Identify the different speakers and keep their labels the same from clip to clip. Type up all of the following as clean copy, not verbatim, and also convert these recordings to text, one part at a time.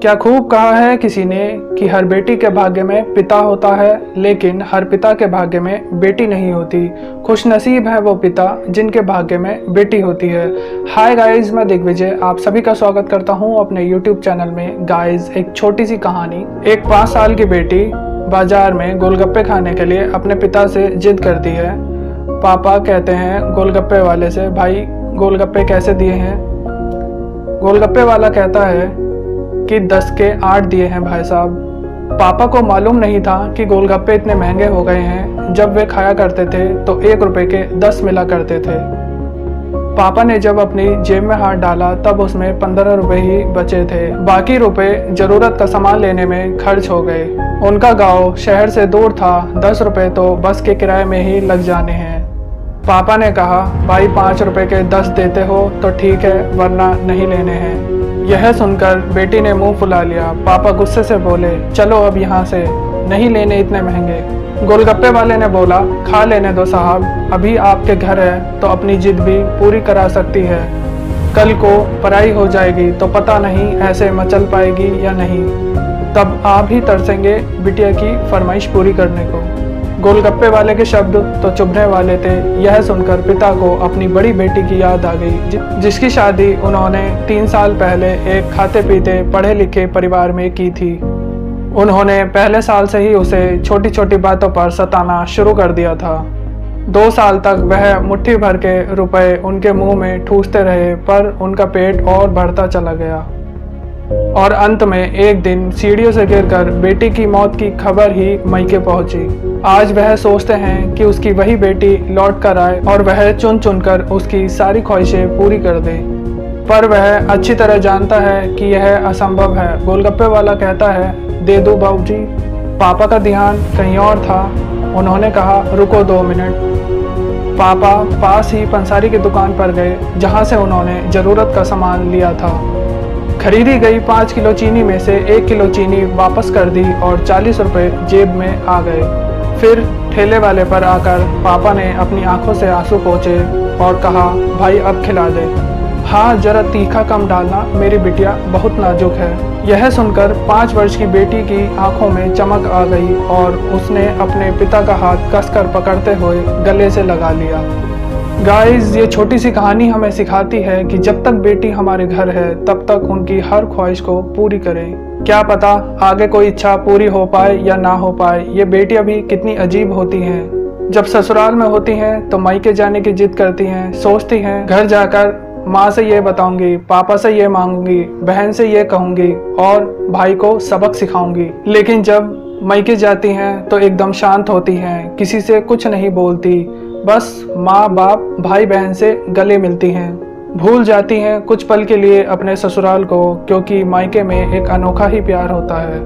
Speaker 1: क्या खूब कहा है किसी ने कि हर बेटी के भाग्य में पिता होता है, लेकिन हर पिता के भाग्य में बेटी नहीं होती। खुशनसीब है वो पिता जिनके भाग्य में बेटी होती है। हाय गाइस, मैं दिग्विजय आप सभी का स्वागत करता हूं अपने यूट्यूब चैनल में। गाइस, एक छोटी सी कहानी। एक 5 साल की बेटी बाजार में गोलगप्पे खाने के लिए अपने पिता से जिद करती है। पापा कहते हैं गोलगप्पे वाले से, भाई गोलगप्पे कैसे दिए हैं? गोलगप्पे वाला कहता है कि 10 के 8 दिए हैं भाई साहब। पापा को मालूम नहीं था कि गोलगप्पे इतने महंगे हो गए हैं। जब वे खाया करते थे तो 1 रुपए के 10 मिला करते थे। पापा ने जब अपनी जेब में हाथ डाला तब उसमें 15 रुपए ही बचे थे। बाकी रुपए जरूरत का सामान लेने में खर्च हो गए। उनका गांव शहर से दूर था, 10 रुपए तो बस के किराए में ही लग जाने हैं। पापा ने कहा, भाई 5 रुपए के 10 देते हो तो ठीक है, वरना नहीं लेने हैं। यह सुनकर बेटी ने मुंह फुला लिया। पापा गुस्से से बोले, चलो अब यहाँ से, नहीं लेने इतने महंगे। गोलगप्पे वाले ने बोला, खा लेने दो साहब, अभी आपके घर है तो अपनी जिद भी पूरी करा सकती है। कल को पराई हो जाएगी तो पता नहीं ऐसे मचल पाएगी या नहीं, तब आप ही तरसेंगे बिटिया की फरमाइश पूरी करने को। गोलगप्पे वाले के शब्द तो चुभने वाले थे। यह सुनकर पिता को अपनी बड़ी बेटी की याद आ गई, जिसकी शादी उन्होंने 3 साल पहले एक खाते पीते पढ़े लिखे परिवार में की थी। उन्होंने पहले साल से ही उसे छोटी छोटी बातों पर सताना शुरू कर दिया था। 2 साल तक वह मुट्ठी भर के रुपए उनके मुंह में ठूसते रहे, पर उनका पेट और बढ़ता चला गया। और अंत में एक दिन सीढ़ियों से गिरकर बेटी की मौत की खबर ही मायके पहुंची। आज वह सोचते हैं कि उसकी वही बेटी लौट कर आए और वह चुन चुनकर उसकी सारी ख्वाहिशें पूरी कर दे, पर वह अच्छी तरह जानता है कि यह असंभव है। गोलगप्पे वाला कहता है, दे दो बाबूजी। पापा का ध्यान कहीं और था। उन्होंने कहा, रुको 2 मिनट। पापा पास ही पंसारी की दुकान पर गए, जहां से उन्होंने जरूरत का सामान लिया था। खरीदी गई 5 किलो चीनी में से 1 किलो चीनी वापस कर दी और 40 रुपए जेब में आ गए। फिर ठेले वाले पर आकर पापा ने अपनी आंखों से आंसू पोंछे और कहा, भाई अब खिला दे। हाँ, जरा तीखा कम डालना, मेरी बिटिया बहुत नाजुक है। यह सुनकर 5 वर्ष की बेटी की आंखों में चमक आ गई और उसने अपने पिता का हाथ कसकर पकड़ते हुए गले से लगा लिया। गाइस, ये छोटी सी कहानी हमें सिखाती है कि जब तक बेटी हमारे घर है तब तक उनकी हर ख्वाहिश को पूरी करें। क्या पता आगे कोई इच्छा पूरी हो पाए या ना हो पाए। ये बेटियां भी कितनी अजीब होती हैं। जब ससुराल में होती हैं तो मायके जाने की जिद करती हैं, सोचती हैं घर जाकर माँ से ये बताऊंगी, पापा से ये मांगूंगी, बहन से ये कहूंगी और भाई को सबक सिखाऊंगी। लेकिन जब मायके जाती हैं तो एकदम शांत होती हैं, किसी से कुछ नहीं बोलती, बस माँ बाप भाई बहन से गले मिलती हैं। भूल जाती हैं कुछ पल के लिए अपने ससुराल को, क्योंकि मायके में एक अनोखा ही प्यार होता है।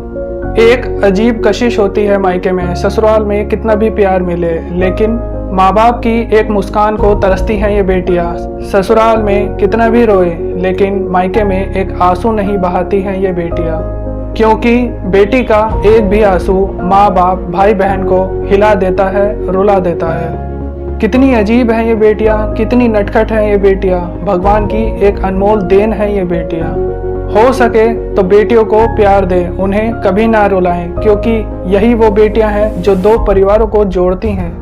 Speaker 1: एक अजीब कशिश होती है मायके में। ससुराल में कितना भी प्यार मिले, लेकिन माँ बाप की एक मुस्कान को तरसती हैं ये बेटियाँ। ससुराल में कितना भी रोए, लेकिन मायके में एक आंसू नहीं बहाती हैं ये बेटियाँ, क्योंकि बेटी का एक भी आंसू माँ बाप भाई बहन को हिला देता है, रुला देता है। कितनी अजीब है ये बेटियां, कितनी नटखट है ये बेटियां। भगवान की एक अनमोल देन है ये बेटियां। हो सके तो बेटियों को प्यार दें, उन्हें कभी ना रुलाएं, क्योंकि यही वो बेटियां हैं जो 2 परिवारों को जोड़ती हैं,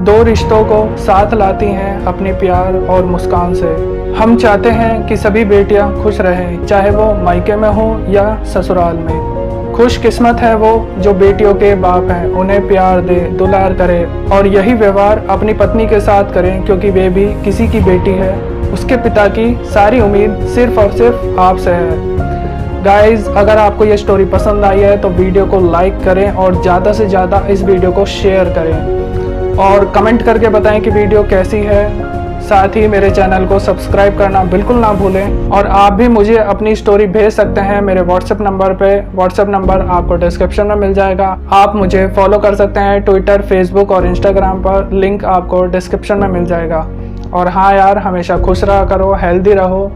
Speaker 1: 2 रिश्तों को साथ लाती हैं अपने प्यार और मुस्कान से। हम चाहते हैं कि सभी बेटियां खुश रहें, चाहे वो मायके में हो या ससुराल में। खुशकिस्मत है वो जो बेटियों के बाप हैं, उन्हें प्यार दे, दुलार करे और यही व्यवहार अपनी पत्नी के साथ करें, क्योंकि वे भी किसी की बेटी है। उसके पिता की सारी उम्मीद सिर्फ और सिर्फ आपसे है। गाइस, अगर आपको ये स्टोरी पसंद आई है तो वीडियो को लाइक करें और ज़्यादा से ज़्यादा इस वीडियो को शेयर करें और कमेंट करके बताएं कि वीडियो कैसी है। साथ ही मेरे चैनल को सब्सक्राइब करना बिल्कुल ना भूलें और आप भी मुझे अपनी स्टोरी भेज सकते हैं मेरे व्हाट्सएप नंबर पे। व्हाट्सएप नंबर आपको डिस्क्रिप्शन में मिल जाएगा। आप मुझे फॉलो कर सकते हैं ट्विटर, फेसबुक और इंस्टाग्राम पर, लिंक आपको डिस्क्रिप्शन में मिल जाएगा। और हाँ यार, हमेशा खुश रहा करो, हेल्दी रहो।